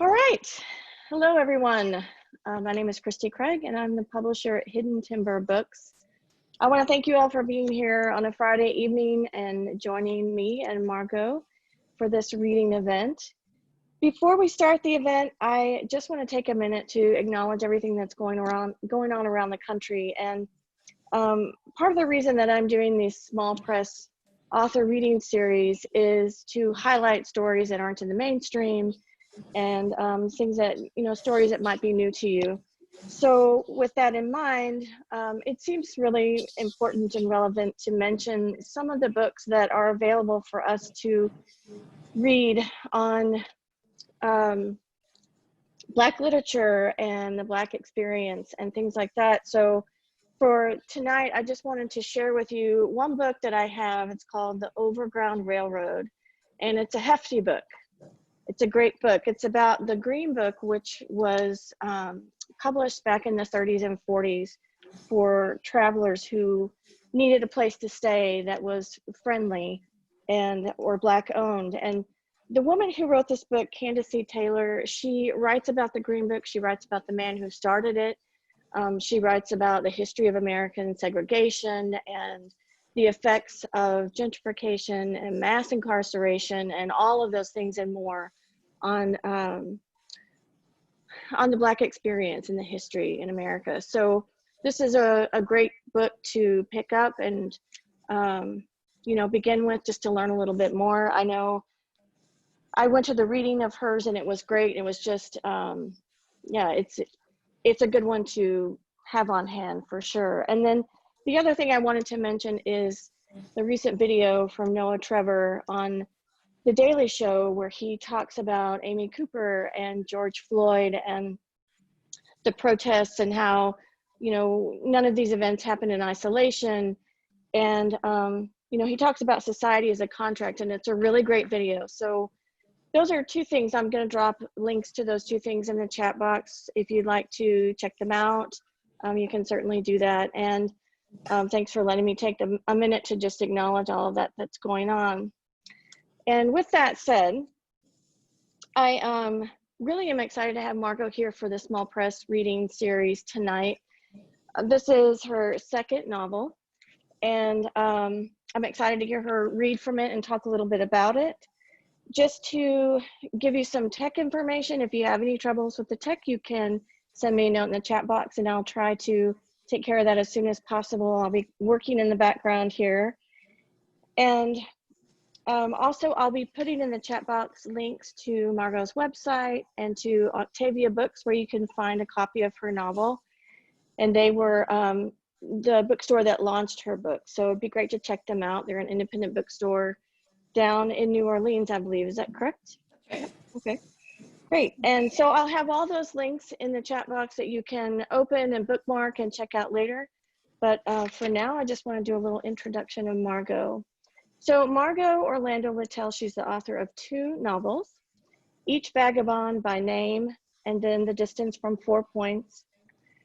All right. Hello, everyone. My name is Christy Craig, and I'm the publisher at Hidden Timber Books. I want to thank you all for being here on a Friday evening and joining me and Margo for this reading event. Before we start the event, I just want to take a minute to acknowledge everything that's going on around the country. And part of the reason that I'm doing these small press author reading series is to highlight stories that aren't in the mainstream and things that, stories that might be new to you. So with that in mind, it seems really important and relevant to mention some of the books that are available for us to read on Black literature and the Black experience and things like that. So for tonight, I just wanted to share with you one book that I have. It's called The Overground Railroad, and it's a hefty book. It's a great book. It's about the Green Book, which was published back in the 30s and 40s for travelers who needed a place to stay that was friendly or Black owned. And the woman who wrote this book, Candace C. Taylor, she writes about the Green Book. She writes about the man who started it. She writes about the history of American segregation and the effects of gentrification and mass incarceration and all of those things and more on the Black experience and the history in America. So this is a great book to pick up and begin with, just to learn a little bit more. I know I went to the reading of hers and it was great. It was just it's a good one to have on hand for sure. And then the other thing I wanted to mention is the recent video from Noah Trevor on The Daily Show, where he talks about Amy Cooper and George Floyd and the protests and how, none of these events happen in isolation. And, he talks about society as a contract, and it's a really great video. So those are two things. I'm going to drop links to those two things in the chat box. If you'd like to check them out, you can certainly do that. And thanks for letting me take a minute to just acknowledge all of that that's going on. And with that said, I really am excited to have Margo here for the small press reading series tonight. This is her second novel, and I'm excited to hear her read from it and talk a little bit about it. Just to give you some tech information, if you have any troubles with the tech, you can send me a note in the chat box and I'll try to take care of that as soon as possible. I'll be working in the background here. And also, I'll be putting in the chat box links to Margo's website and to Octavia Books, where you can find a copy of her novel. And they were the bookstore that launched her book. So it'd be great to check them out. They're an independent bookstore down in New Orleans, I believe. Is that correct? Okay, great. And so I'll have all those links in the chat box that you can open and bookmark and check out later. But for now, I just want to do a little introduction of Margo. So Margo Orlando Littell, she's the author of 2 novels, Each Vagabond by Name, and then The Distance from 4 Points.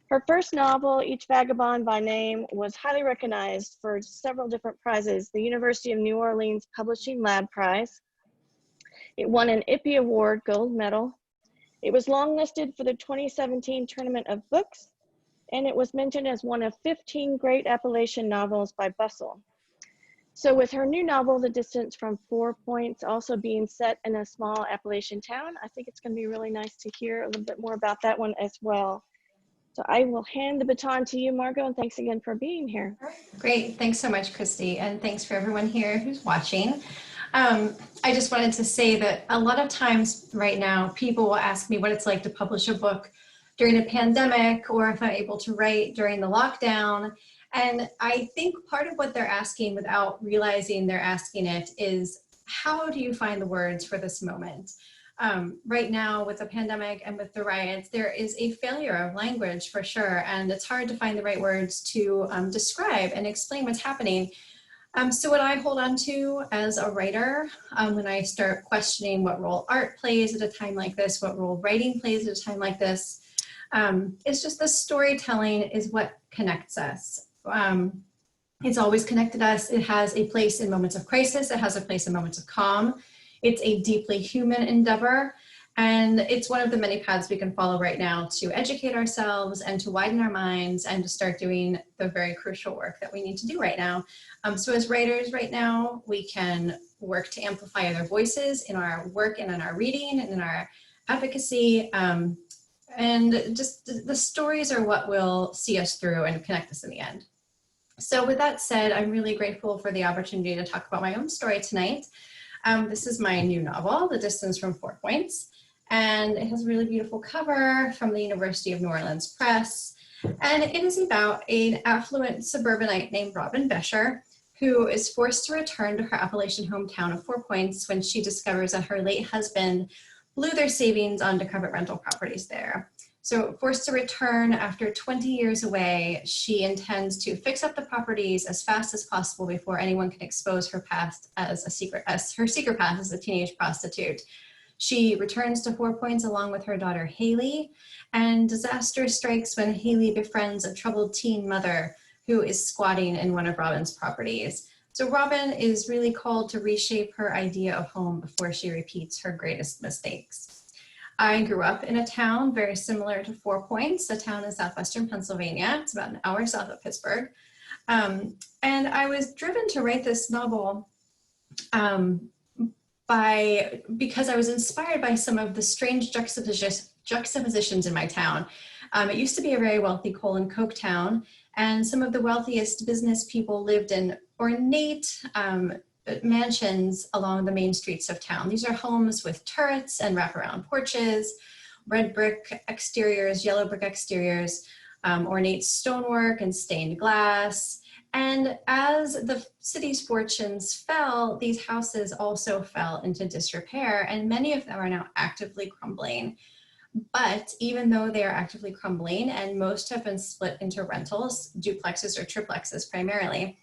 Her first novel, Each Vagabond by Name, was highly recognized for several different prizes. The University of New Orleans Publishing Lab Prize. It won an IPPY Award Gold Medal. It was longlisted for the 2017 Tournament of Books, and it was mentioned as one of 15 great Appalachian novels by Bustle. So with her new novel, The Distance from 4 Points, also being set in a small Appalachian town, I think it's going to be really nice to hear a little bit more about that one as well. So I will hand the baton to you, Margo, and thanks again for being here. Great, thanks so much, Christy, and thanks for everyone here who's watching. I just wanted to say that a lot of times right now, people will ask me what it's like to publish a book during a pandemic, or if I'm able to write during the lockdown. And I think part of what they're asking without realizing they're asking it is, how do you find the words for this moment? Right now with the pandemic and with the riots, there is a failure of language for sure. And it's hard to find the right words to describe and explain what's happening. So what I hold on to as a writer, when I start questioning what role art plays at a time like this, what role writing plays at a time like this, it's just the storytelling is what connects us. It's always connected us. It has a place in moments of crisis. It has a place in moments of calm. It's a deeply human endeavor. And it's one of the many paths we can follow right now to educate ourselves and to widen our minds and to start doing the very crucial work that we need to do right now. So as writers right now, we can work to amplify other voices in our work and in our reading and in our advocacy. And just the stories are what will see us through and connect us in the end. So with that said, I'm really grateful for the opportunity to talk about my own story tonight. This is my new novel, The Distance from 4 Points. And it has a really beautiful cover from the University of New Orleans Press. And it is about an affluent suburbanite named Robin Bescher, who is forced to return to her Appalachian hometown of 4 Points when she discovers that her late husband blew their savings on decrepit rental properties there. So forced to return after 20 years away, she intends to fix up the properties as fast as possible before anyone can expose her past as her secret past as a teenage prostitute. She returns to 4 Points along with her daughter Haley, and disaster strikes when Haley befriends a troubled teen mother who is squatting in one of Robin's properties. So Robin is really called to reshape her idea of home before she repeats her greatest mistakes. I grew up in a town very similar to 4 Points, a town in southwestern Pennsylvania. It's about an hour south of Pittsburgh. And I was driven to write this novel because I was inspired by some of the strange juxtapositions in my town. It used to be a very wealthy coal and coke town, and some of the wealthiest business people lived in ornate mansions along the main streets of town. These are homes with turrets and wraparound porches, red brick exteriors, yellow brick exteriors, ornate stonework and stained glass. And as the city's fortunes fell, these houses also fell into disrepair, and many of them are now actively crumbling. But even though they are actively crumbling, and most have been split into rentals, duplexes or triplexes primarily,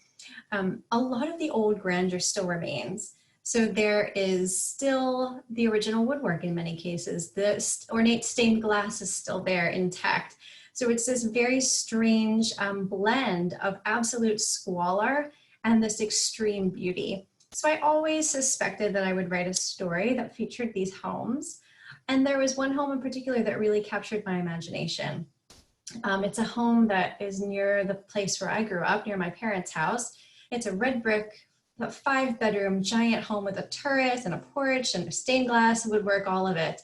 a lot of the old grandeur still remains. So there is still the original woodwork in many cases. The ornate stained glass is still there intact. So it's this very strange blend of absolute squalor and this extreme beauty. So I always suspected that I would write a story that featured these homes. And there was one home in particular that really captured my imagination. It's a home that is near the place where I grew up, near my parents' house. It's a red brick, 5-bedroom, giant home with a turret and a porch and stained glass, woodwork, all of it.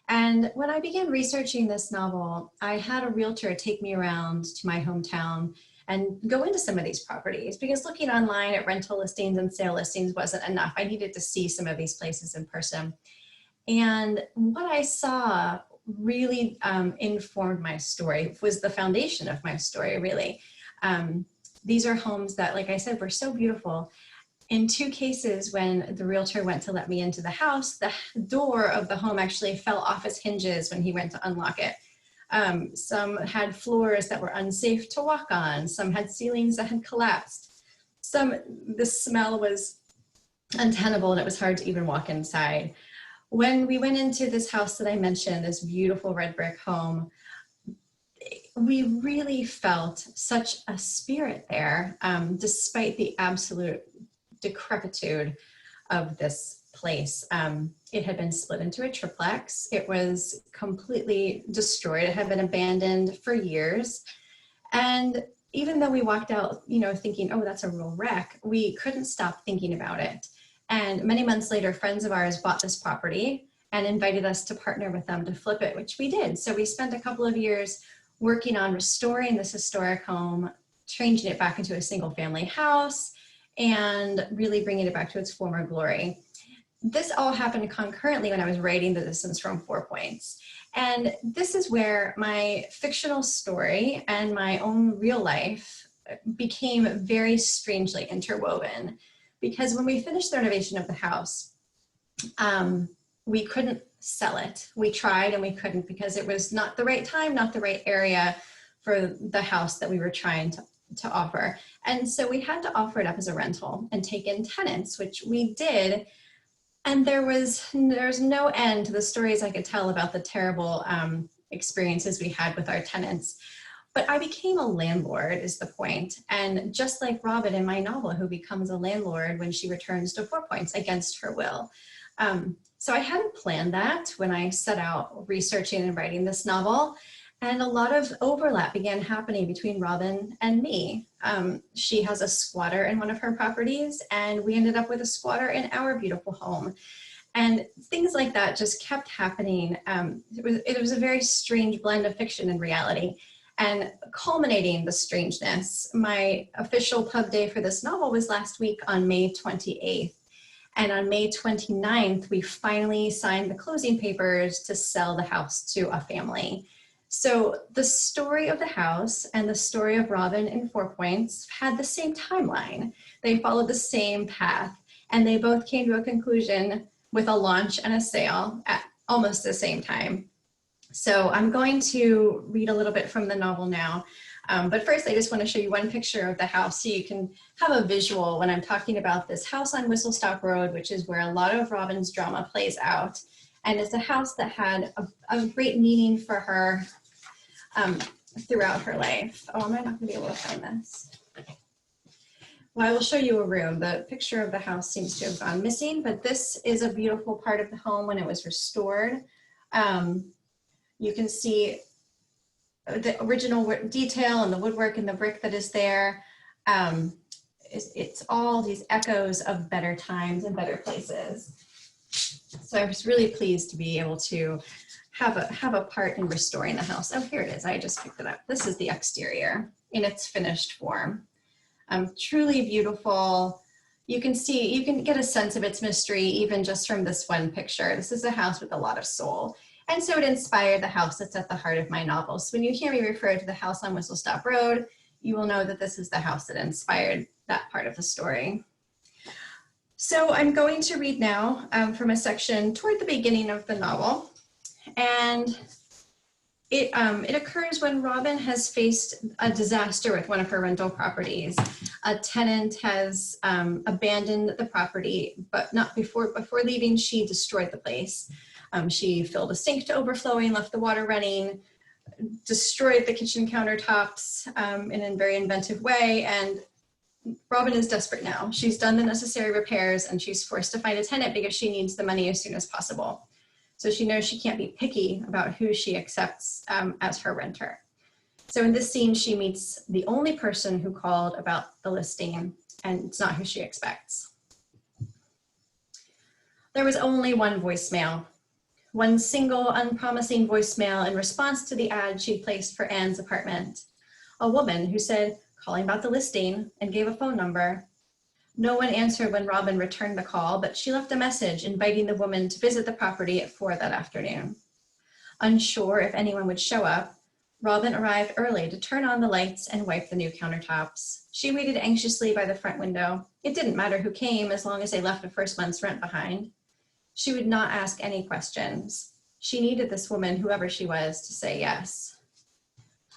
And when I began researching this novel, I had a realtor take me around to my hometown and go into some of these properties, because looking online at rental listings and sale listings wasn't enough. I needed to see some of these places in person. And what I saw really informed my story, was the foundation of my story, really. These are homes that, like I said, were so beautiful. In 2 cases, when the realtor went to let me into the house, the door of the home actually fell off its hinges when he went to unlock it. Some had floors that were unsafe to walk on. Some had ceilings that had collapsed. The smell was untenable, and it was hard to even walk inside. When we went into this house that I mentioned, this beautiful red brick home, we really felt such a spirit there, despite the absolute decrepitude of this place. It had been split into a triplex. It was completely destroyed. It had been abandoned for years. And even though we walked out, thinking, oh, that's a real wreck, we couldn't stop thinking about it. And many months later, friends of ours bought this property and invited us to partner with them to flip it, which we did. So we spent a couple of years working on restoring this historic home, changing it back into a single family house, and really bringing it back to its former glory. This all happened concurrently when I was writing The Distance from 4 Points. And this is where my fictional story and my own real life became very strangely interwoven. Because when we finished the renovation of the house, we couldn't sell it. We tried and we couldn't, because it was not the right time, not the right area for the house that we were trying to offer. And so we had to offer it up as a rental and take in tenants, which we did. And there's no end to the stories I could tell about the terrible experiences we had with our tenants. But I became a landlord, is the point. And just like Robin in my novel, who becomes a landlord when she returns to 4 Points against her will. So I hadn't planned that when I set out researching and writing this novel. And a lot of overlap began happening between Robin and me. She has a squatter in one of her properties, and we ended up with a squatter in our beautiful home. And things like that just kept happening. It was a very strange blend of fiction and reality. And culminating the strangeness, my official pub day for this novel was last week on May 28th. And on May 29th, we finally signed the closing papers to sell the house to a family. So the story of the house and the story of Robin in 4 Points had the same timeline. They followed the same path, and they both came to a conclusion with a launch and a sale at almost the same time. So I'm going to read a little bit from the novel now. But first, I just want to show you one picture of the house so you can have a visual when I'm talking about this house on Whistlestop Road, which is where a lot of Robin's drama plays out. And it's a house that had a great meaning for her throughout her life. Oh, am I not going to be able to find this? Well, I will show you a room. The picture of the house seems to have gone missing, but this is a beautiful part of the home when it was restored. You can see the original detail and the woodwork and the brick that is there. It's all these echoes of better times and better places. So I was really pleased to be able to have a part in restoring the house. Oh, here it is. I just picked it up. This is the exterior in its finished form. Truly beautiful. You can get a sense of its mystery even just from this one picture. This is a house with a lot of soul. And so it inspired the house that's at the heart of my novel. So when you hear me refer to the house on Whistlestop Road, you will know that this is the house that inspired that part of the story. So I'm going to read now from a section toward the beginning of the novel. And it occurs when Robin has faced a disaster with one of her rental properties. A tenant has abandoned the property, but not before leaving, she destroyed the place. She filled a sink to overflowing, left the water running, destroyed the kitchen countertops in a very inventive way. And Robin is desperate now. She's done the necessary repairs and she's forced to find a tenant because she needs the money as soon as possible. So she knows she can't be picky about who she accepts as her renter. So in this scene, she meets the only person who called about the listing, and it's not who she expects. There was only one voicemail. One single unpromising voicemail in response to the ad she'd placed for Anne's apartment. A woman who said, calling about the listing, and gave a phone number. No one answered when Robin returned the call, but she left a message inviting the woman to visit the property at 4 that afternoon. Unsure if anyone would show up, Robin arrived early to turn on the lights and wipe the new countertops. She waited anxiously by the front window. It didn't matter who came as long as they left the first month's rent behind. She would not ask any questions. She needed this woman, whoever she was, to say yes.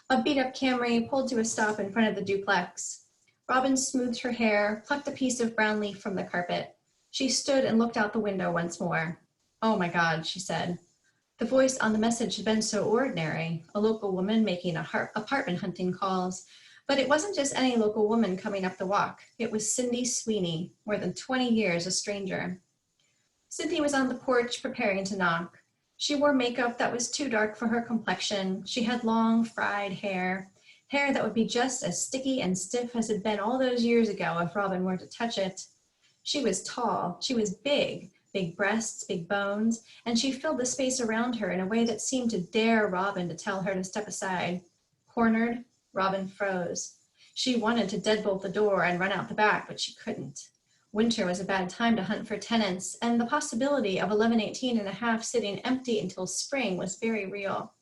A beat-up Camry pulled to a stop in front of the duplex. Robin smoothed her hair, plucked a piece of brown leaf from the carpet. She stood and looked out the window once more. Oh my God, she said. The voice on the message had been so ordinary, a local woman making apartment hunting calls. But it wasn't just any local woman coming up the walk. It was Cindy Sweeney, more than 20 years a stranger. Cynthia was on the porch preparing to knock. She wore makeup that was too dark for her complexion. She had long, fried hair that would be just as sticky and stiff as it had been all those years ago if Robin were to touch it. She was tall. She was big breasts, big bones, and she filled the space around her in a way that seemed to dare Robin to tell her to step aside. Cornered, Robin froze. She wanted to deadbolt the door and run out the back, but she couldn't. Winter was a bad time to hunt for tenants, and the possibility of 1118 and a half sitting empty until spring was very real.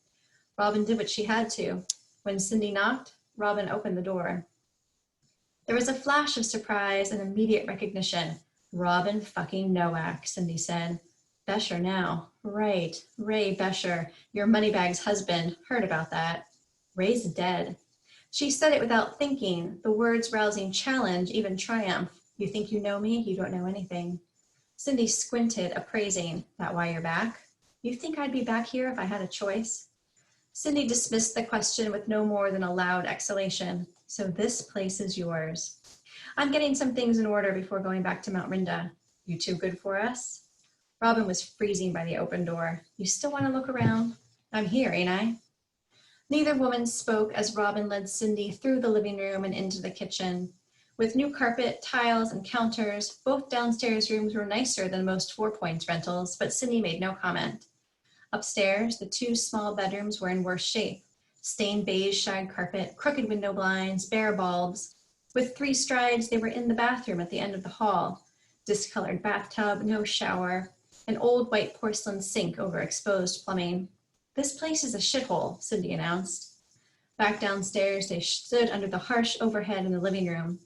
Robin did what she had to. When Cindy knocked, Robin opened the door. There was a flash of surprise and immediate recognition. Robin fucking Nowak, Cindy said. Besher now. Right, Ray Besher, your Moneybag's husband. Heard about that. Ray's dead. She said it without thinking, the words rousing challenge, even triumph. You think you know me? You don't know anything. Cindy squinted, appraising. That why you're back? You think I'd be back here if I had a choice? Cindy dismissed the question with no more than a loud exhalation. So this place is yours. I'm getting some things in order before going back to Mount Rinda. You too good for us? Robin was freezing by the open door. You still want to look around? I'm here, ain't I? Neither woman spoke as Robin led Cindy through the living room and into the kitchen. With new carpet, tiles, and counters, both downstairs rooms were nicer than most Four Points rentals, but Cindy made no comment. Upstairs, the two small bedrooms were in worse shape. Stained beige shag carpet, crooked window blinds, bare bulbs. With 3 strides, they were in the bathroom at the end of the hall. Discolored bathtub, no shower, an old white porcelain sink over exposed plumbing. This place is a shithole, Cindy announced. Back downstairs, they stood under the harsh overhead in the living room.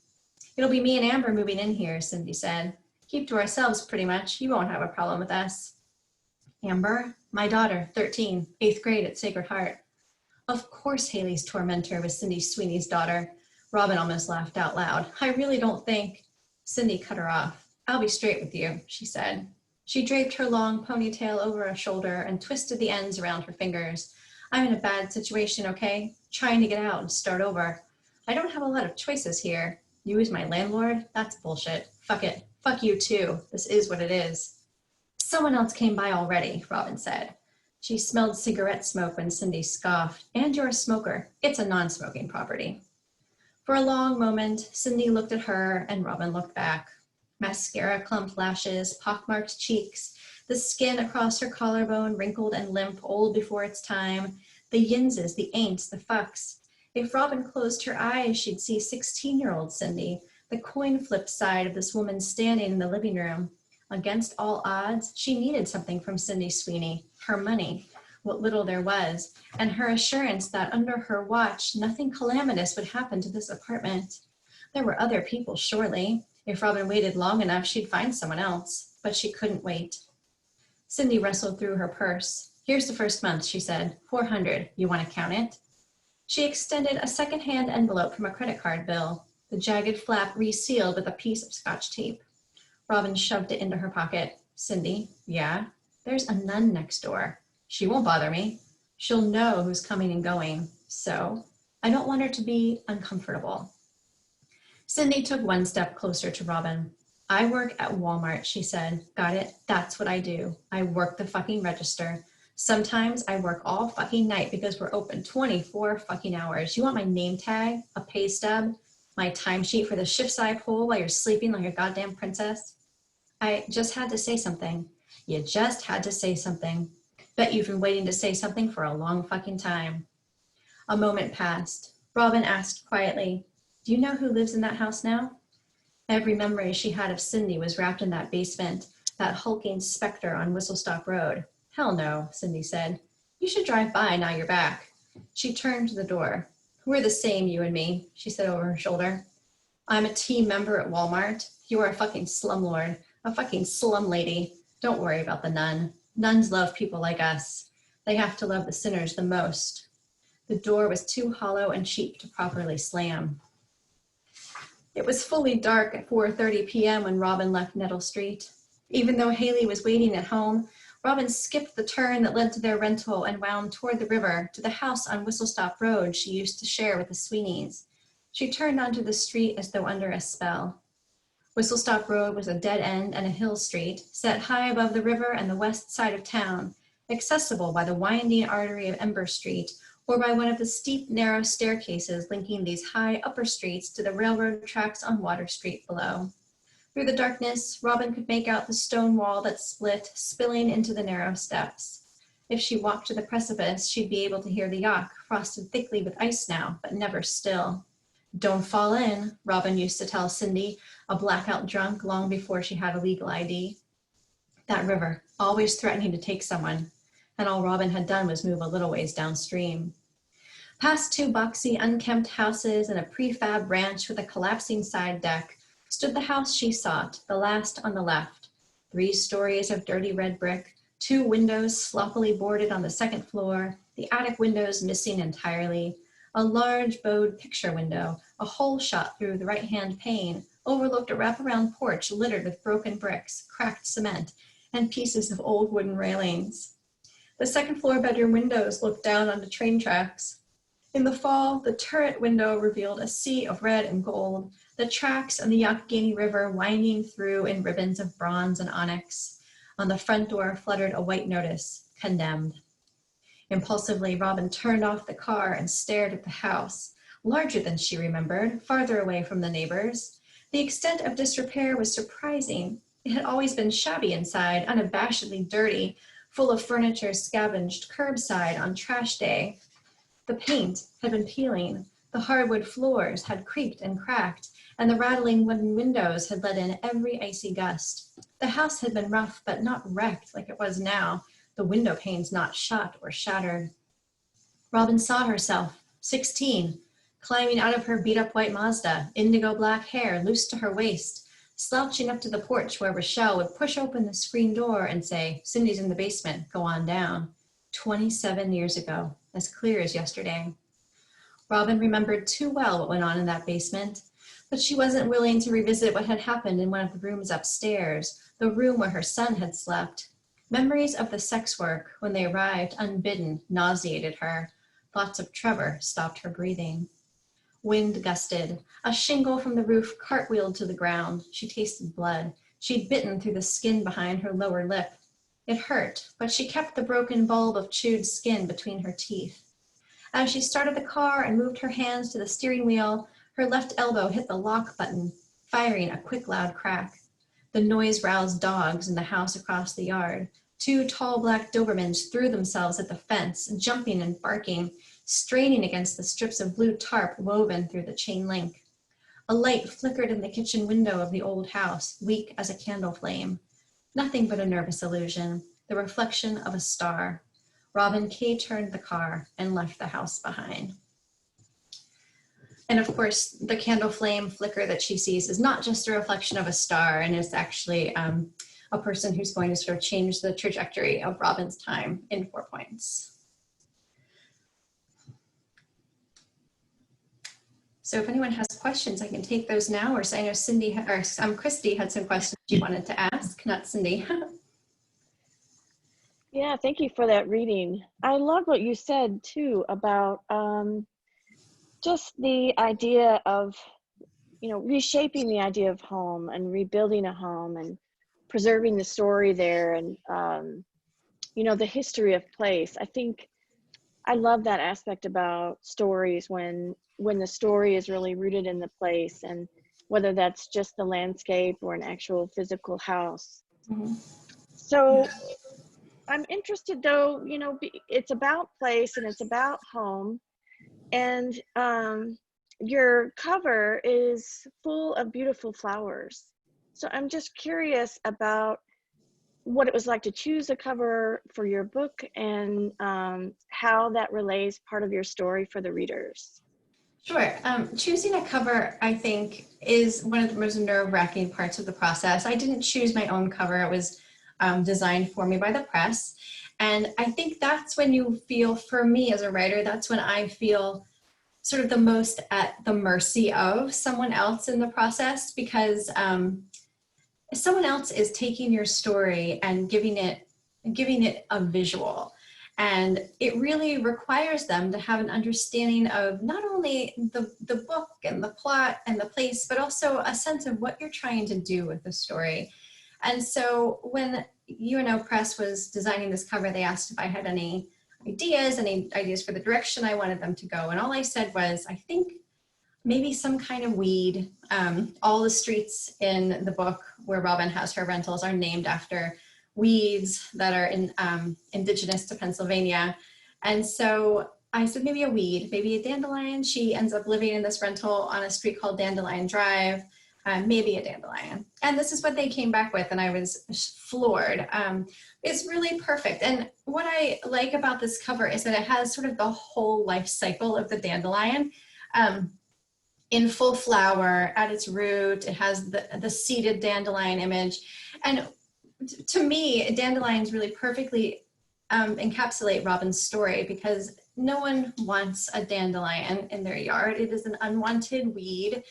It'll be me and Amber moving in here, Cindy said. Keep to ourselves pretty much. You won't have a problem with us. Amber? My daughter, 13, 8th grade at Sacred Heart. Of course Haley's tormentor was Cindy Sweeney's daughter. Robin almost laughed out loud. I really don't think... Cindy cut her off. I'll be straight with you, she said. She draped her long ponytail over a shoulder and twisted the ends around her fingers. I'm in a bad situation, okay? Trying to get out and start over. I don't have a lot of choices here. You as my landlord? That's bullshit. Fuck it. Fuck you too. This is what it is. Someone else came by already, Robin said. She smelled cigarette smoke when Cindy scoffed. And you're a smoker. It's a non-smoking property. For a long moment, Cindy looked at her and Robin looked back. Mascara clumped lashes, pockmarked cheeks, the skin across her collarbone wrinkled and limp, old before its time, the yinzes, the ain'ts, the fucks. If Robin closed her eyes, she'd see 16-year-old Cindy, the coin flip side of this woman standing in the living room. Against all odds, she needed something from Cindy Sweeney, her money, what little there was, and her assurance that under her watch, nothing calamitous would happen to this apartment. There were other people, surely. If Robin waited long enough, she'd find someone else, but she couldn't wait. Cindy wrestled through her purse. Here's the first month, she said. $400. You want to count it? She extended a second-hand envelope from a credit card bill, the jagged flap resealed with a piece of Scotch tape. Robin shoved it into her pocket. Cindy, yeah? There's a nun next door. She won't bother me. She'll know who's coming and going. So I don't want her to be uncomfortable. Cindy took one step closer to Robin. I work at Walmart, she said. Got it? That's what I do. I work the fucking register. Sometimes I work all fucking night because we're open 24 fucking hours. You want my name tag, a pay stub, my timesheet for the shifts I pull while you're sleeping like a goddamn princess? I just had to say something. You just had to say something. Bet you've been waiting to say something for a long fucking time. A moment passed. Robin asked quietly, do you know who lives in that house now? Every memory she had of Cindy was wrapped in that basement, that hulking specter on Whistlestop Road. Hell no, Cindy said. You should drive by now you're back. She turned to the door. We're the same, you and me, she said over her shoulder. I'm a team member at Walmart. You are a fucking slumlord, a fucking slum lady. Don't worry about the nun. Nuns love people like us. They have to love the sinners the most. The door was too hollow and cheap to properly slam. It was fully dark at 4:30 p.m. when Robin left Nettle Street. Even though Haley was waiting at home, Robin skipped the turn that led to their rental and wound toward the river to the house on Whistlestop Road she used to share with the Sweeneys. She turned onto the street as though under a spell. Whistlestop Road was a dead end and a hill street, set high above the river and the west side of town, accessible by the winding artery of Ember Street, or by one of the steep, narrow staircases linking these high upper streets to the railroad tracks on Water Street below. Through the darkness, Robin could make out the stone wall that split, spilling into the narrow steps. If she walked to the precipice, she'd be able to hear the Yock, frosted thickly with ice now, but never still. Don't fall in, Robin used to tell Cindy, a blackout drunk long before she had a legal ID. That river, always threatening to take someone, and all Robin had done was move a little ways downstream. Past 2 boxy, unkempt houses and a prefab ranch with a collapsing side deck stood the house she sought, the last on the left. 3 stories of dirty red brick, 2 windows sloppily boarded on the second floor, the attic windows missing entirely, a large bowed picture window, a hole shot through the right-hand pane, overlooked a wraparound porch littered with broken bricks, cracked cement, and pieces of old wooden railings. The second floor bedroom windows looked down onto train tracks. In the fall, the turret window revealed a sea of red and gold, the tracks and the Youghiogheny River winding through in ribbons of bronze and onyx. On the front door fluttered a white notice, condemned. Impulsively, Robin turned off the car and stared at the house, larger than she remembered, farther away from the neighbors. The extent of disrepair was surprising. It had always been shabby inside, unabashedly dirty, full of furniture scavenged curbside on trash day. The paint had been peeling, the hardwood floors had creaked and cracked, and the rattling wooden windows had let in every icy gust. The house had been rough, but not wrecked like it was now, the window panes not shut or shattered. Robin saw herself, 16, climbing out of her beat-up white Mazda, indigo black hair loose to her waist, slouching up to the porch where Rochelle would push open the screen door and say, "Cindy's in the basement, go on down." 27 years ago, as clear as yesterday. Robin remembered too well what went on in that basement, but she wasn't willing to revisit what had happened in one of the rooms upstairs, the room where her son had slept. Memories of the sex work, when they arrived unbidden, nauseated her. Thoughts of Trevor stopped her breathing. Wind gusted. A shingle from the roof cartwheeled to the ground. She tasted blood. She'd bitten through the skin behind her lower lip. It hurt, but she kept the broken bulb of chewed skin between her teeth. As she started the car and moved her hands to the steering wheel, her left elbow hit the lock button, firing a quick, loud crack. The noise roused dogs in the house across the yard. 2 tall black Dobermans threw themselves at the fence, jumping and barking, straining against the strips of blue tarp woven through the chain link. A light flickered in the kitchen window of the old house, weak as a candle flame. Nothing but a nervous illusion, the reflection of a star. Robin K-turned the car and left the house behind. And of course, the candle flame flicker that she sees is not just a reflection of a star, and is actually a person who's going to sort of change the trajectory of Robin's time in 4 points. So if anyone has questions, I can take those now, or I know Christy had some questions she wanted to ask, not Cindy. Yeah, thank you for that reading. I love what you said too about just the idea of, reshaping the idea of home and rebuilding a home and preserving the story there, and the history of place. I think I love that aspect about stories when the story is really rooted in the place, and whether that's just the landscape or an actual physical house. Mm-hmm. So I'm interested though, it's about place and it's about home, and your cover is full of beautiful flowers. So I'm just curious about what it was like to choose a cover for your book, and how that relays part of your story for the readers. Sure. Choosing a cover, I think, is one of the most nerve-wracking parts of the process. I didn't choose my own cover. It was designed for me by the press. And I think that's when you feel, for me as a writer, that's when I feel sort of the most at the mercy of someone else in the process, because someone else is taking your story and giving it a visual. And it really requires them to have an understanding of not only the book and the plot and the place, but also a sense of what you're trying to do with the story. And so when UNO Press was designing this cover, they asked if I had any ideas for the direction I wanted them to go. And all I said was, I think maybe some kind of weed. All the streets in the book where Robin has her rentals are named after weeds that are indigenous to Pennsylvania. And so I said, maybe a weed, maybe a dandelion. She ends up living in this rental on a street called Dandelion Drive, maybe a dandelion. And this is what they came back with, and I was floored. It's really perfect. And what I like about this cover is that it has sort of the whole life cycle of the dandelion. In full flower at its root. It has the seeded dandelion image. And to me, dandelions really perfectly encapsulate Robin's story, because no one wants a dandelion in their yard. It is an unwanted weed.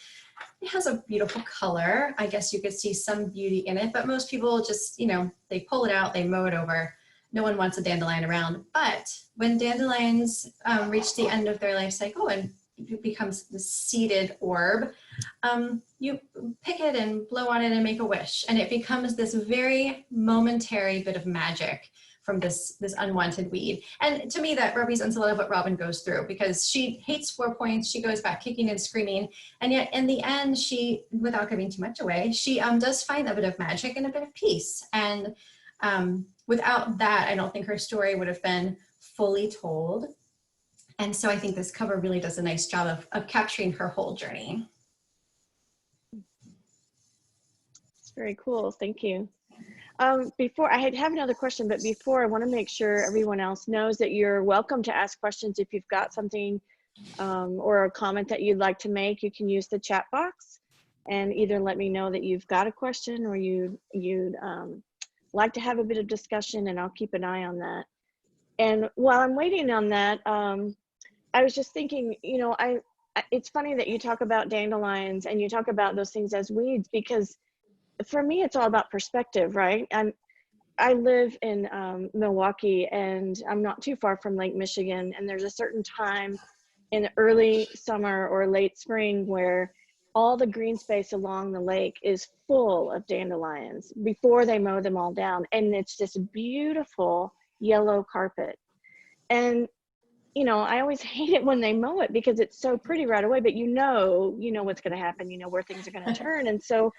It has a beautiful color. I guess you could see some beauty in it, but most people just, they pull it out, they mow it over. No one wants a dandelion around. But when dandelions reach the end of their life cycle, and it becomes the seeded orb, you pick it and blow on it and make a wish. And it becomes this very momentary bit of magic from this unwanted weed. And to me, that represents a lot of what Robin goes through, because she hates 4 points. She goes back kicking and screaming. And yet in the end, she, without giving too much away, she does find a bit of magic and a bit of peace. And without that, I don't think her story would have been fully told. And so I think this cover really does a nice job of capturing her whole journey. It's very cool. Thank you. Before I have another question, but before, I want to make sure everyone else knows that you're welcome to ask questions. If you've got something or a comment that you'd like to make, you can use the chat box and either let me know that you've got a question or you'd like to have a bit of discussion, and I'll keep an eye on that. And while I'm waiting on that, I was just thinking, you know, it's funny that you talk about dandelions and you talk about those things as weeds, because for me, it's all about perspective, right? I live in Milwaukee, and I'm not too far from Lake Michigan. And there's a certain time in early summer or late spring where all the green space along the lake is full of dandelions before they mow them all down. And it's this beautiful yellow carpet. And you know, I always hate it when they mow it because it's so pretty right away, but you know what's going to happen, you know where things are going to turn. And so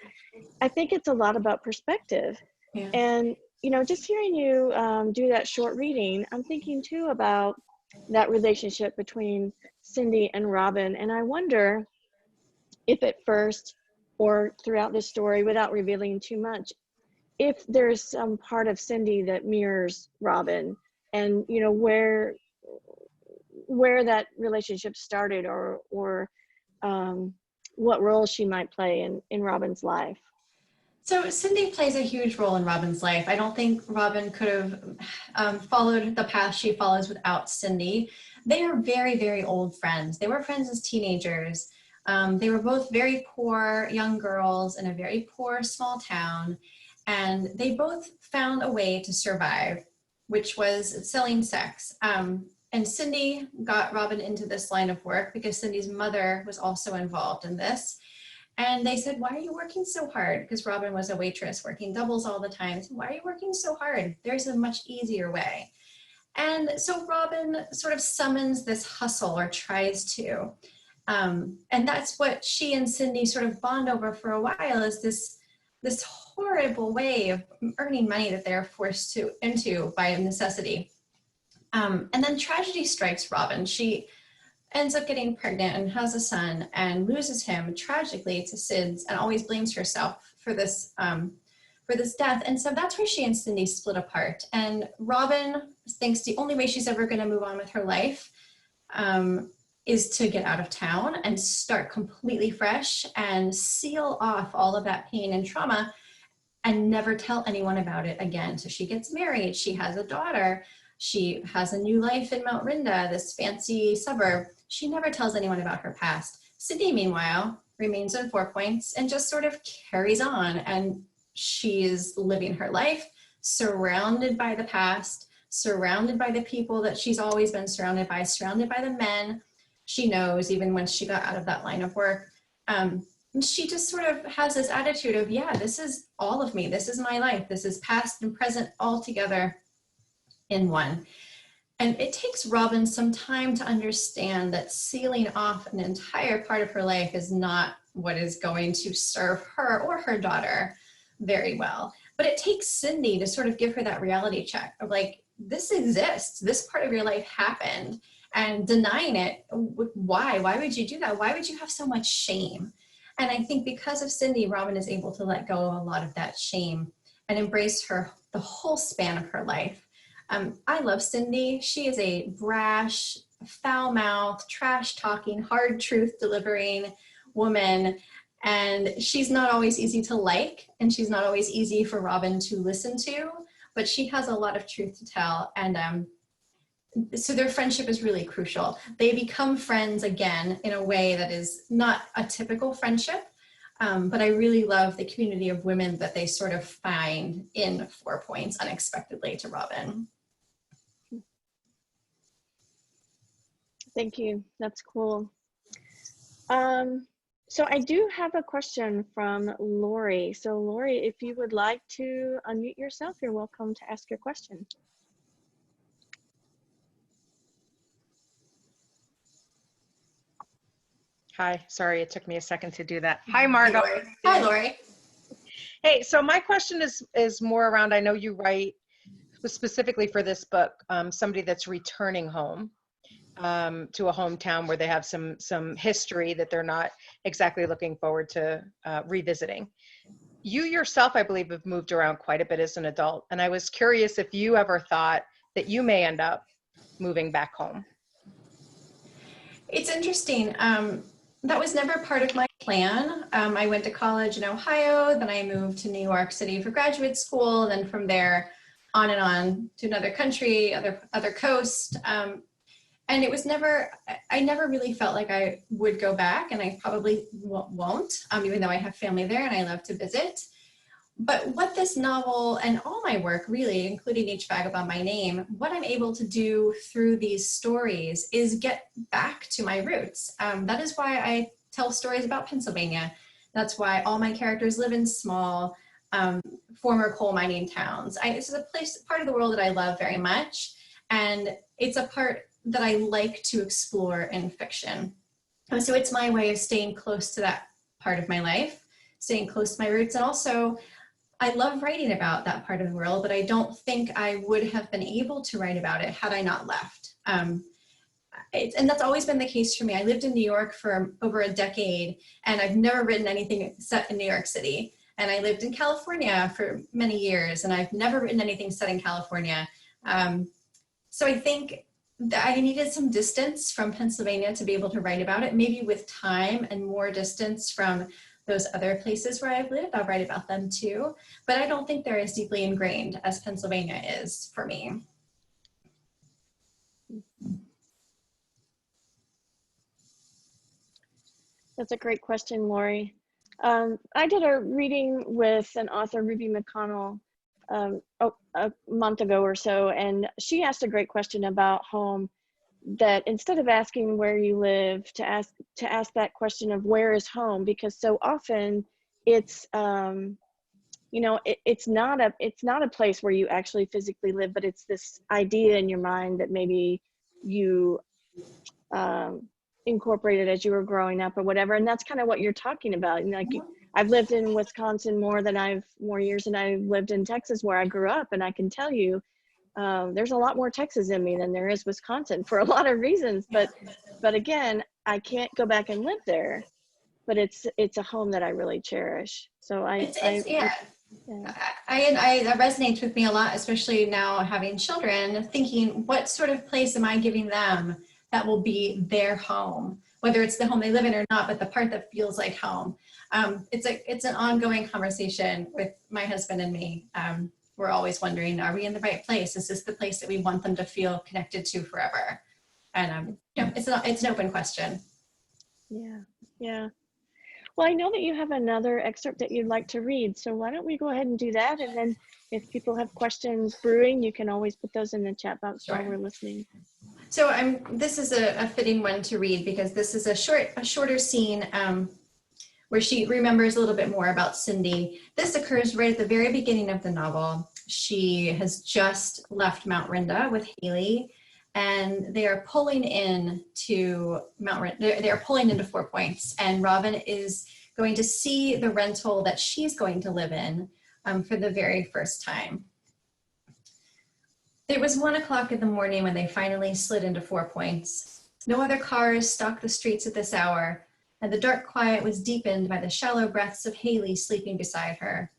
I think it's a lot about perspective. Yeah. And, you know, just hearing you do that short reading, I'm thinking too about that relationship between Cindy and Robin. And I wonder if at first or throughout this story, without revealing too much, if there's some part of Cindy that mirrors Robin, and, you know, where that relationship started, or what role she might play in Robin's life. So Cindy plays a huge role in Robin's life. I don't think Robin could have followed the path she follows without Cindy. They are very, very old friends. They were friends as teenagers. They were both very poor young girls in a very poor small town, and they both found a way to survive, which was selling sex. And Cindy got Robin into this line of work because Cindy's mother was also involved in this. And they said, why are you working so hard? Because Robin was a waitress working doubles all the time. So why are you working so hard? There's a much easier way. And so Robin sort of summons this hustle, or tries to. And that's what she and Cindy sort of bond over for a while, is this horrible way of earning money that they're forced into by necessity. And then tragedy strikes Robin. She ends up getting pregnant and has a son and loses him tragically to SIDS, and always blames herself for this death. And so that's where she and Cindy split apart. And Robin thinks the only way she's ever going to move on with her life is to get out of town and start completely fresh and seal off all of that pain and trauma and never tell anyone about it again. So she gets married, she has a daughter, she has a new life in Mount Rinda, this fancy suburb. She never tells anyone about her past. Cindy, meanwhile, remains in 4 Points and just sort of carries on. And she's living her life surrounded by the past, surrounded by the people that she's always been surrounded by the men she knows, even when she got out of that line of work. And she just sort of has this attitude of, yeah, this is all of me. This is my life. This is past and present all together in one. And it takes Robin some time to understand that sealing off an entire part of her life is not what is going to serve her or her daughter very well. But it takes Cindy to sort of give her that reality check of like, this exists, this part of your life happened, and denying it, why would you do that? Why would you have so much shame? And I think because of Cindy, Robin is able to let go of a lot of that shame and embrace the whole span of her life. I love Cindy. She is a brash, foul-mouthed, trash-talking, hard truth-delivering woman. And she's not always easy to like, and she's not always easy for Robin to listen to, but she has a lot of truth to tell. And so their friendship is really crucial. They become friends again in a way that is not a typical friendship, but I really love the community of women that they sort of find in 4 Points unexpectedly to Robin. Thank you. That's cool. So I do have a question from Lori. So Lori, if you would like to unmute yourself, you're welcome to ask your question. Hi, sorry, it took me a second to do that. Hi, Margo. Hi, Lori. Hey, so my question is more around, I know you write specifically for this book, somebody that's returning home to a hometown where they have some history that they're not exactly looking forward to revisiting. You yourself, I believe, have moved around quite a bit as an adult, and I was curious if you ever thought that you may end up moving back home. It's interesting. That was never part of my plan. I went to college in Ohio, then I moved to New York City for graduate school, then from there on and on to another country, other coast. And it was never, I never really felt like I would go back, and I probably won't, even though I have family there and I love to visit. But what this novel and all my work really, including Each Vagabond by Name, what I'm able to do through these stories is get back to my roots. That is why I tell stories about Pennsylvania. That's why all my characters live in small, former coal mining towns. This is a part of the world that I love very much. And it's a part that I like to explore in fiction. So it's my way of staying close to that part of my life, staying close to my roots. And also, I love writing about that part of the world, but I don't think I would have been able to write about it had I not left. And that's always been the case for me. I lived in New York for over a decade, and I've never written anything set in New York City. And I lived in California for many years, and I've never written anything set in California. So I think that I needed some distance from Pennsylvania to be able to write about it. Maybe with time and more distance from those other places where I've lived, I'll write about them too. But I don't think they're as deeply ingrained as Pennsylvania is for me. That's a great question, Lori. I did a reading with an author, Ruby McConnell, a month ago or so, and she asked a great question about home, that instead of asking where you live, to ask that question of where is home, because so often it's it's not a place where you actually physically live, but it's this idea in your mind that maybe you incorporated as you were growing up or whatever. And that's kind of what you're talking about. And like, I've lived in Wisconsin more years than I've lived in Texas where I grew up, and I can tell you there's a lot more Texas in me than there is Wisconsin for a lot of reasons. But again, I can't go back and live there, but it's a home that I really cherish. So that resonates with me a lot, especially now having children, thinking what sort of place am I giving them that will be their home, whether it's the home they live in or not, but the part that feels like home. It's an ongoing conversation with my husband and me. We're always wondering, are we in the right place? Is this the place that we want them to feel connected to forever? And it's an open question. Yeah. Well, I know that you have another excerpt that you'd like to read, so why don't we go ahead and do that? And then if people have questions brewing, you can always put those in the chat box while we're listening. So this is a fitting one to read, because this is a shorter scene where she remembers a little bit more about Cindy. This occurs right at the very beginning of the novel. She has just left Mount Rinda with Haley, and they are pulling into they are pulling into 4 Points, and Robin is going to see the rental that she's going to live in for the very first time. It was 1 o'clock in the morning when they finally slid into 4 Points. No other cars stalked the streets at this hour, and the dark quiet was deepened by the shallow breaths of Haley sleeping beside her.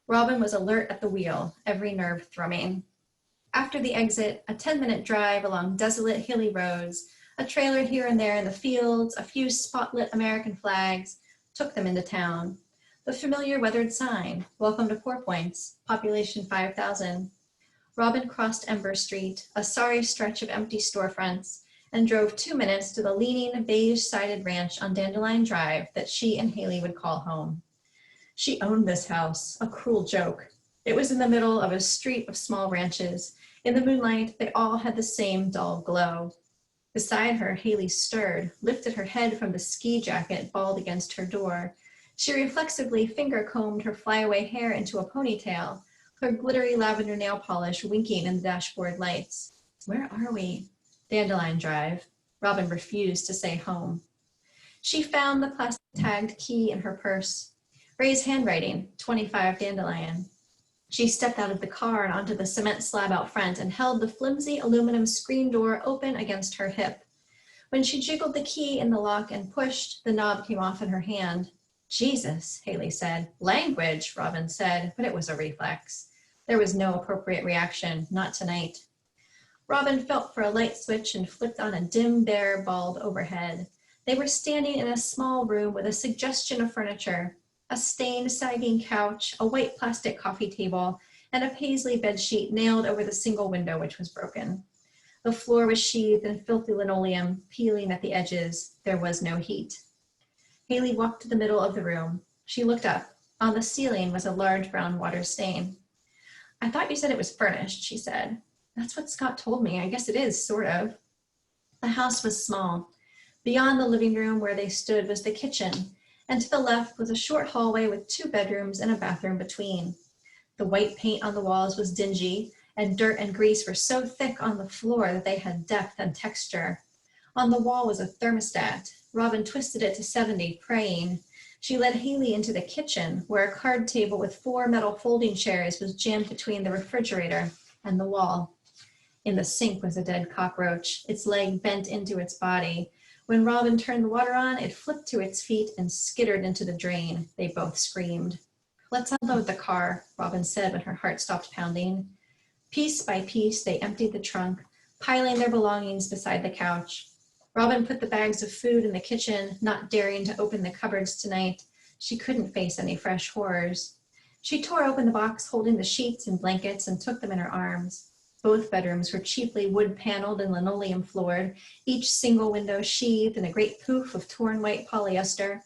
Robin was alert at the wheel, every nerve thrumming. After the exit, a 10-minute drive along desolate hilly roads, a trailer here and there in the fields, a few spotlit American flags, took them into town. The familiar weathered sign, "Welcome to 4 Points, population 5,000. Robin crossed Ember Street, a sorry stretch of empty storefronts, and drove 2 minutes to the leaning beige-sided ranch on Dandelion Drive that she and Haley would call home. She owned this house, a cruel joke. It was in the middle of a street of small ranches. In the moonlight, they all had the same dull glow. Beside her, Haley stirred, lifted her head from the ski jacket balled against her door. She reflexively finger-combed her flyaway hair into a ponytail, her glittery lavender nail polish winking in the dashboard lights. Where are we? Dandelion Drive. Robin refused to say home. She found the plastic-tagged key in her purse. Ray's handwriting, 25 Dandelion. She stepped out of the car and onto the cement slab out front and held the flimsy aluminum screen door open against her hip. When she jiggled the key in the lock and pushed, the knob came off in her hand. Jesus, Haley said. Language, Robin said, but it was a reflex. There was no appropriate reaction, not tonight. Robin felt for a light switch and flipped on a dim, bare bulb overhead. They were standing in a small room with a suggestion of furniture, a stained, sagging couch, a white plastic coffee table, and a paisley bedsheet nailed over the single window, which was broken. The floor was sheathed in filthy linoleum, peeling at the edges. There was no heat. Haley walked to the middle of the room. She looked up. On the ceiling was a large brown water stain. I thought you said it was furnished, she said. That's what Scott told me. I guess it is, sort of. The house was small. Beyond the living room where they stood was the kitchen, and to the left was a short hallway with 2 bedrooms and a bathroom between. The white paint on the walls was dingy, and dirt and grease were so thick on the floor that they had depth and texture. On the wall was a thermostat. Robin twisted it to 70, praying. She led Haley into the kitchen, where a card table with 4 metal folding chairs was jammed between the refrigerator and the wall. In the sink was a dead cockroach, its leg bent into its body. When Robin turned the water on, it flipped to its feet and skittered into the drain. They both screamed. Let's unload the car, Robin said when her heart stopped pounding. Piece by piece, they emptied the trunk, piling their belongings beside the couch. Robin put the bags of food in the kitchen, not daring to open the cupboards tonight. She couldn't face any fresh horrors. She tore open the box holding the sheets and blankets and took them in her arms. Both bedrooms were cheaply wood-paneled and linoleum-floored, each single window sheathed in a great poof of torn white polyester,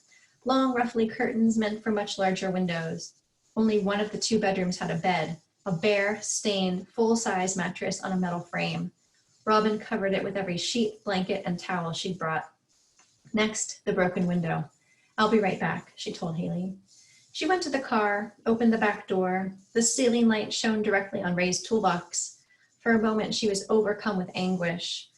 long, ruffly curtains meant for much larger windows. Only one of the 2 bedrooms had a bed, a bare, stained, full-size mattress on a metal frame. Robin covered it with every sheet, blanket, and towel she'd brought. Next, the broken window. I'll be right back, she told Haley. She went to the car, opened the back door. The ceiling light shone directly on Ray's toolbox. For a moment, she was overcome with anguish.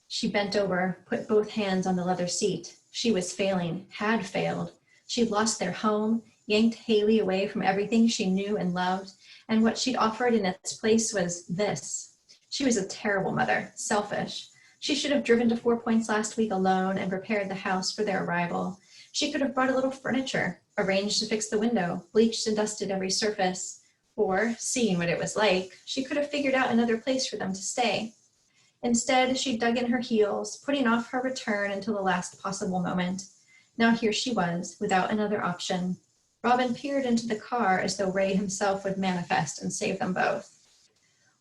She bent over, put both hands on the leather seat. She was failing, had failed. She'd lost their home, yanked Haley away from everything she knew and loved, and what she'd offered in its place was this. She was a terrible mother, selfish. She should have driven to 4 Points last week alone and prepared the house for their arrival. She could have brought a little furniture, arranged to fix the window, bleached and dusted every surface. Or, seeing what it was like, she could have figured out another place for them to stay. Instead, she dug in her heels, putting off her return until the last possible moment. Now here she was, without another option. Robin peered into the car as though Ray himself would manifest and save them both.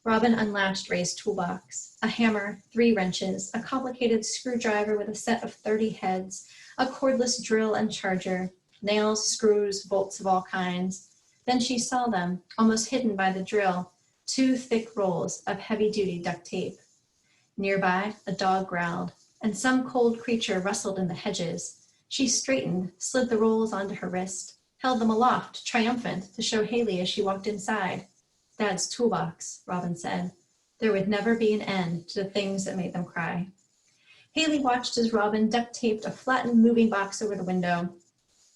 Robin unlatched Ray's toolbox. A hammer, 3 wrenches, a complicated screwdriver with a set of 30 heads, a cordless drill and charger, nails, screws, bolts of all kinds. Then she saw them, almost hidden by the drill, 2 thick rolls of heavy-duty duct tape. Nearby, a dog growled, and some cold creature rustled in the hedges. She straightened, slid the rolls onto her wrist, held them aloft, triumphant, to show Haley as she walked inside. Dad's toolbox, Robin said. There would never be an end to the things that made them cry. Haley watched as Robin duct-taped a flattened moving box over the window.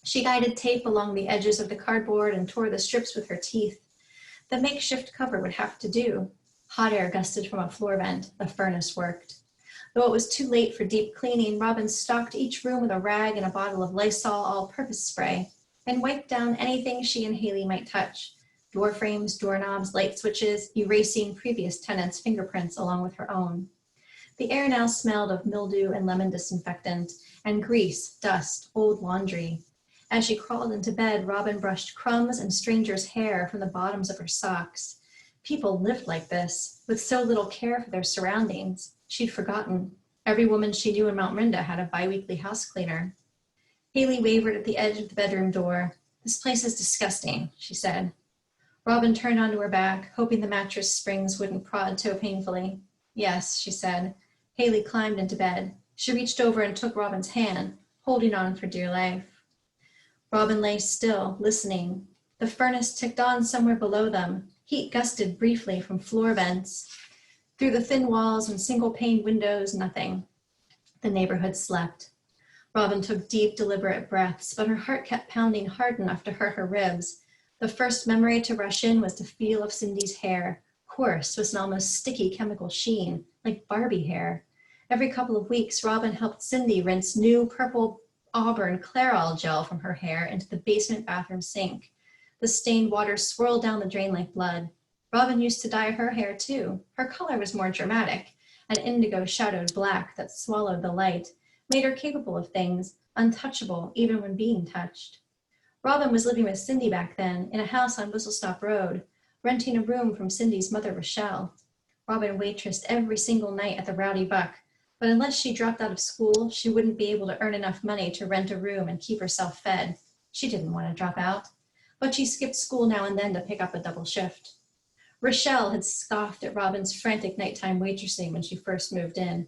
She guided tape along the edges of the cardboard and tore the strips with her teeth. The makeshift cover would have to do. Hot air gusted from a floor vent. The furnace worked. Though it was too late for deep cleaning, Robin stocked each room with a rag and a bottle of Lysol all-purpose spray and wiped down anything she and Haley might touch. Door frames, doorknobs, light switches, erasing previous tenants' fingerprints along with her own. The air now smelled of mildew and lemon disinfectant, and grease, dust, old laundry. As she crawled into bed, Robin brushed crumbs and strangers' hair from the bottoms of her socks. People lived like this, with so little care for their surroundings. She'd forgotten. Every woman she knew in Mount Rinda had a bi-weekly house cleaner. Haley wavered at the edge of the bedroom door. This place is disgusting, she said. Robin turned onto her back, hoping the mattress springs wouldn't prod so painfully. Yes, she said. Haley climbed into bed. She reached over and took Robin's hand, holding on for dear life. Robin lay still, listening. The furnace ticked on somewhere below them. Heat gusted briefly from floor vents. Through the thin walls and single-pane windows, nothing. The neighborhood slept. Robin took deep, deliberate breaths, but her heart kept pounding hard enough to hurt her ribs. The first memory to rush in was the feel of Cindy's hair, coarse with an almost sticky chemical sheen, like Barbie hair. Every couple of weeks, Robin helped Cindy rinse new purple auburn Clairol gel from her hair into the basement bathroom sink. The stained water swirled down the drain like blood. Robin used to dye her hair too. Her color was more dramatic, an indigo shadowed black that swallowed the light, made her capable of things, untouchable even when being touched. Robin was living with Cindy back then in a house on Whistlestop Road, renting a room from Cindy's mother, Rochelle. Robin waitressed every single night at the Rowdy Buck, but unless she dropped out of school, she wouldn't be able to earn enough money to rent a room and keep herself fed. She didn't want to drop out, but she skipped school now and then to pick up a double shift. Rochelle had scoffed at Robin's frantic nighttime waitressing when she first moved in.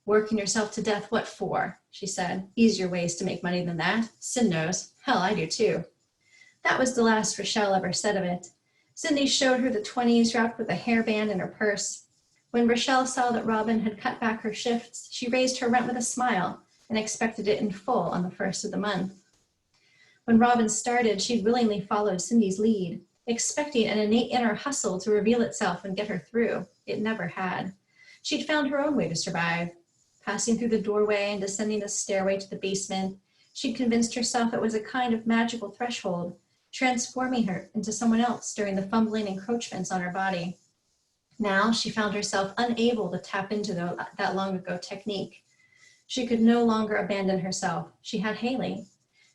Working yourself to death, what for? She said. Easier ways to make money than that. Sin knows. Hell, I do too. That was the last Rochelle ever said of it. Cindy showed her the 20s wrapped with a hairband in her purse. When Rochelle saw that Robin had cut back her shifts, she raised her rent with a smile and expected it in full on the first of the month. When Robin started, she'd willingly followed Cindy's lead, expecting an innate inner hustle to reveal itself and get her through. It never had. She'd found her own way to survive. Passing through the doorway and descending the stairway to the basement, she'd convinced herself it was a kind of magical threshold, transforming her into someone else during the fumbling encroachments on her body. Now she found herself unable to tap into that long ago technique. She could no longer abandon herself. She had Haley.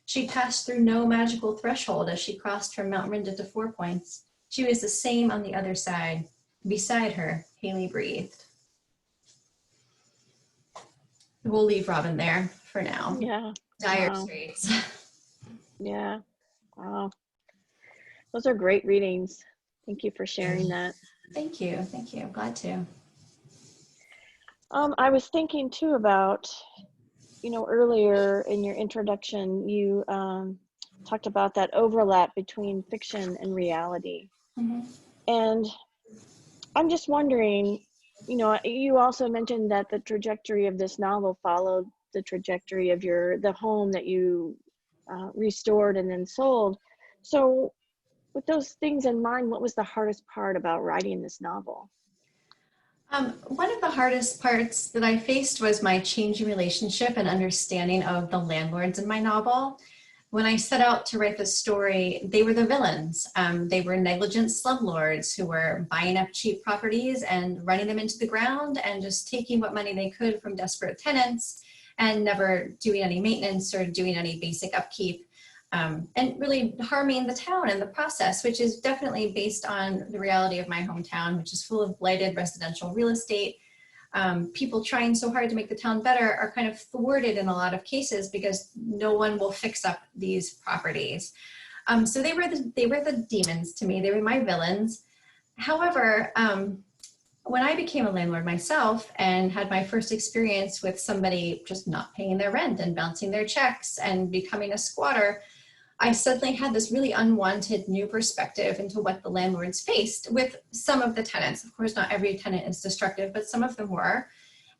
She passed through no magical threshold as she crossed from Mount Rinda to 4 Points. She was the same on the other side. Beside her, Haley breathed. We'll leave Robin there for now. Yeah. Dire Wow. straits. Yeah. Wow. Those are great readings. Thank you for sharing that. Thank you. Thank you. I'm glad to. I was thinking too about, earlier in your introduction, you talked about that overlap between fiction and reality. Mm-hmm. And I'm just wondering, you also mentioned that the trajectory of this novel followed the trajectory of the home that you restored and then sold. So with those things in mind, what was the hardest part about writing this novel? One of the hardest parts that I faced was my changing relationship and understanding of the landlords in my novel. When I set out to write this story, they were the villains. They were negligent slumlords who were buying up cheap properties and running them into the ground and just taking what money they could from desperate tenants and never doing any maintenance or doing any basic upkeep. And really harming the town in the process, which is definitely based on the reality of my hometown, which is full of blighted residential real estate. People trying so hard to make the town better are kind of thwarted in a lot of cases because no one will fix up these properties. So they were the demons to me. They were my villains. However, when I became a landlord myself and had my first experience with somebody just not paying their rent and bouncing their checks and becoming a squatter, I suddenly had this really unwanted new perspective into what the landlords faced with some of the tenants. Of course, not every tenant is destructive, but some of them were.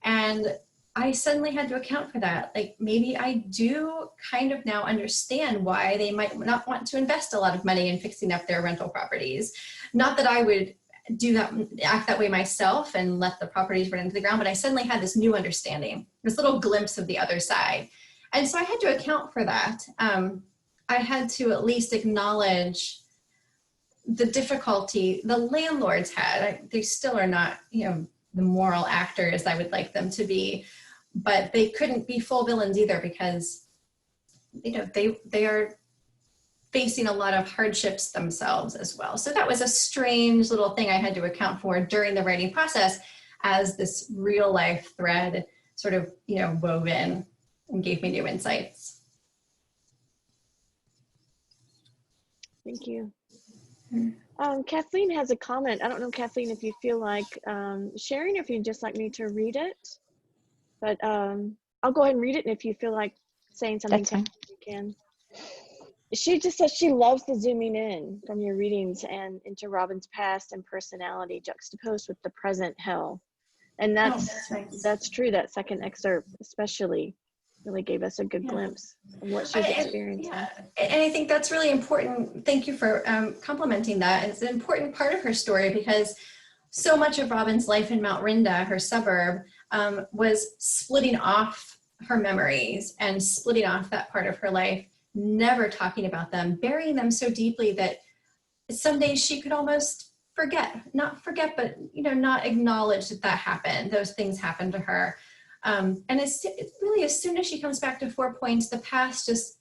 And I suddenly had to account for that. Like, maybe I do kind of now understand why they might not want to invest a lot of money in fixing up their rental properties. Not that I would act that way myself and let the properties run into the ground, but I suddenly had this new understanding, this little glimpse of the other side. And so I had to account for that. I had to at least acknowledge the difficulty the landlords had. They still are not, the moral actors I would like them to be, but they couldn't be full villains either because, they are facing a lot of hardships themselves as well. So that was a strange little thing I had to account for during the writing process as this real life thread sort of, wove in and gave me new insights. Thank you. Kathleen has a comment. I don't know, Kathleen, if you feel like sharing, or if you'd just like me to read it. But I'll go ahead and read it, and if you feel like saying something, That's fine. you can. She just says she loves the zooming in from your readings and into Robin's past and personality juxtaposed with the present hell. And that's nice. that's true. That second excerpt especially really gave us a good glimpse of what she's experiencing. Yeah, and I think that's really important. Thank you for complimenting that. It's an important part of her story because so much of Robin's life in Mount Rinda, her suburb, was splitting off her memories and splitting off that part of her life, never talking about them, burying them so deeply that some days she could almost not forget, but not acknowledge that happened. Those things happened to her. And it's really, as soon as she comes back to 4 Points, the past just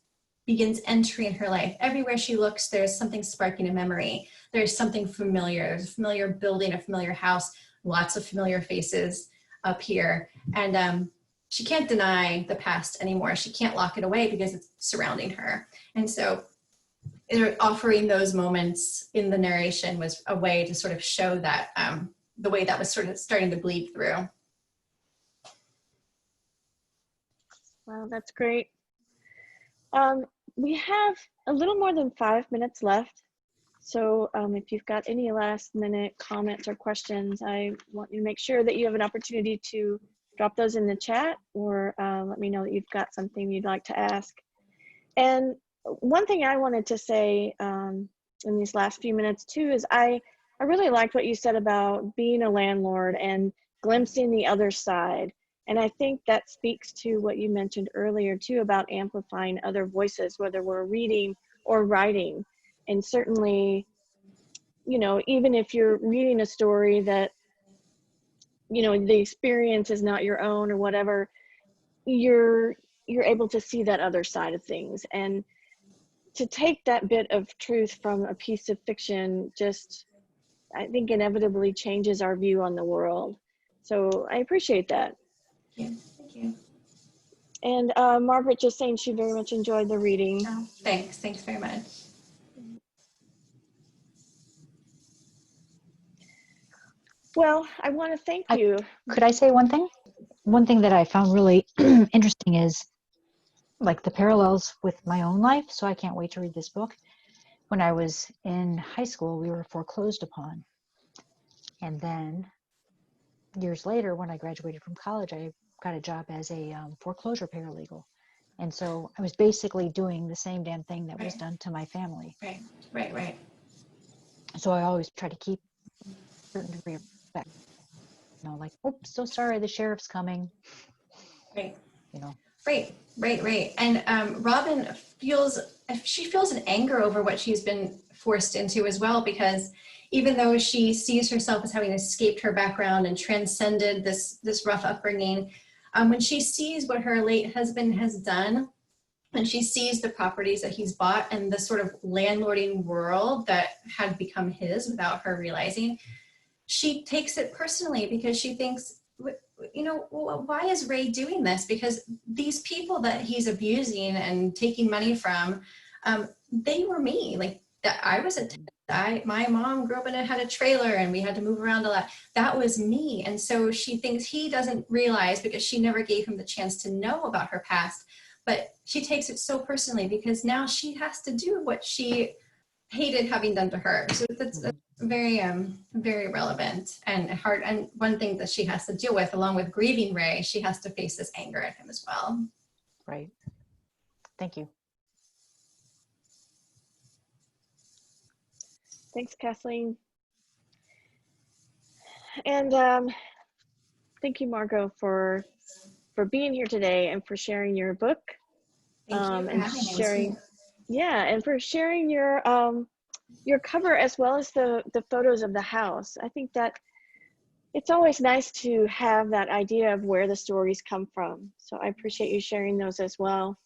begins entering her life. Everywhere she looks, there's something sparking a memory. There's something familiar. There's a familiar building, a familiar house, lots of familiar faces up here. And she can't deny the past anymore. She can't lock it away because it's surrounding her. And so offering those moments in the narration was a way to sort of show that the way that was sort of starting to bleed through. Wow, that's great. We have a little more than 5 minutes left. So if you've got any last minute comments or questions, I want you to make sure that you have an opportunity to drop those in the chat or let me know that you've got something you'd like to ask. And one thing I wanted to say in these last few minutes too is I really liked what you said about being a landlord and glimpsing the other side. And I think that speaks to what you mentioned earlier too about amplifying other voices, whether we're reading or writing. And certainly, even if you're reading a story that, the experience is not your own or whatever, you're able to see that other side of things. And to take that bit of truth from a piece of fiction just, I think, inevitably changes our view on the world. So I appreciate that. Thank you. And Margaret just saying she very much enjoyed the reading. Oh, thanks very much. Well, I want to thank you. Could I say one thing? One thing that I found really interesting is like the parallels with my own life. So I can't wait to read this book. When I was in high school, we were foreclosed upon. And then years later, when I graduated from college, I got a job as a foreclosure paralegal. And so I was basically doing the same damn thing that was done to my family. Right. So I always try to keep a certain degree of respect. Like, oops, so sorry, the sheriff's coming. Right. Right. And Robin feels an anger over what she's been forced into as well, because even though she sees herself as having escaped her background and transcended this rough upbringing, when she sees what her late husband has done, and she sees the properties that he's bought and the sort of landlording world that had become his without her realizing, she takes it personally because she thinks, why is Ray doing this? Because these people that he's abusing and taking money from, they were me. Like I was my mom grew up had a trailer and we had to move around a lot. That was me. And so she thinks he doesn't realize because she never gave him the chance to know about her past. But she takes it so personally because now she has to do what she hated having done to her. So that's very, very relevant and hard. And one thing that she has to deal with, along with grieving Ray, she has to face this anger at him as well. Right. Thank you. Thanks, Kathleen. And thank you, Margo, for being here today and for sharing your book. Thank you for and having me. sharing, and for sharing your cover as well as the photos of the house. I think that it's always nice to have that idea of where the stories come from. So I appreciate you sharing those as well.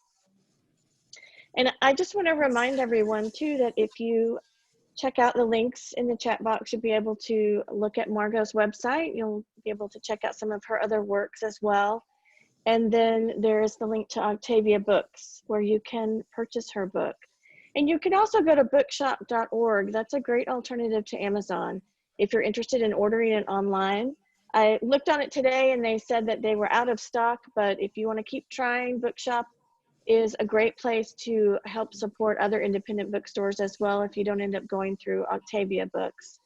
And I just want to remind everyone too that if you check out the links in the chat box, you'll be able to look at Margo's website. You'll be able to check out some of her other works as well. And then there's the link to Octavia Books where you can purchase her book. And you can also go to bookshop.org. That's a great alternative to Amazon if you're interested in ordering it online. I looked on it today and they said that they were out of stock, but if you want to keep trying, Bookshop is a great place to help support other independent bookstores as well if you don't end up going through Octavia Books.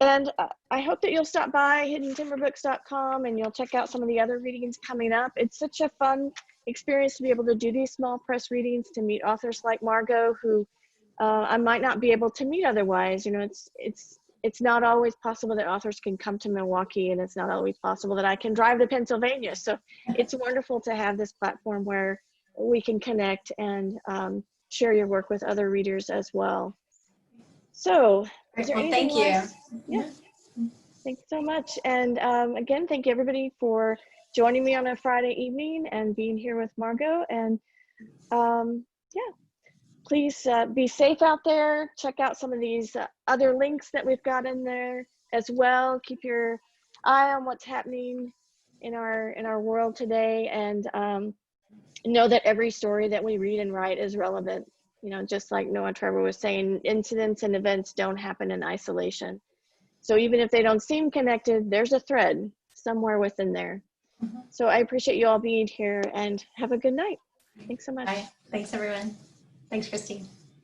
And I hope that you'll stop by hiddentimberbooks.com and you'll check out some of the other readings coming up. It's such a fun experience to be able to do these small press readings, to meet authors like Margo, who I might not be able to meet otherwise. You know, it's not always possible that authors can come to Milwaukee, and it's not always possible that I can drive to Pennsylvania. So it's wonderful to have this platform where we can connect and share your work with other readers as well. So is there Well, anything thank else? you. Yeah, thanks so much. And again, thank you everybody for joining me on a Friday evening and being here with Margo. And yeah, please be safe out there. Check out some of these other links that we've got in there as well. Keep your eye on what's happening in our world today, and know that every story that we read and write is relevant. You know, just like Noah Trevor was saying, incidents and events don't happen in isolation. So even if they don't seem connected, there's a thread somewhere within there. So I appreciate you all being here, and have a good night. Thanks so much. Bye. Thanks, everyone. Thanks, Christy.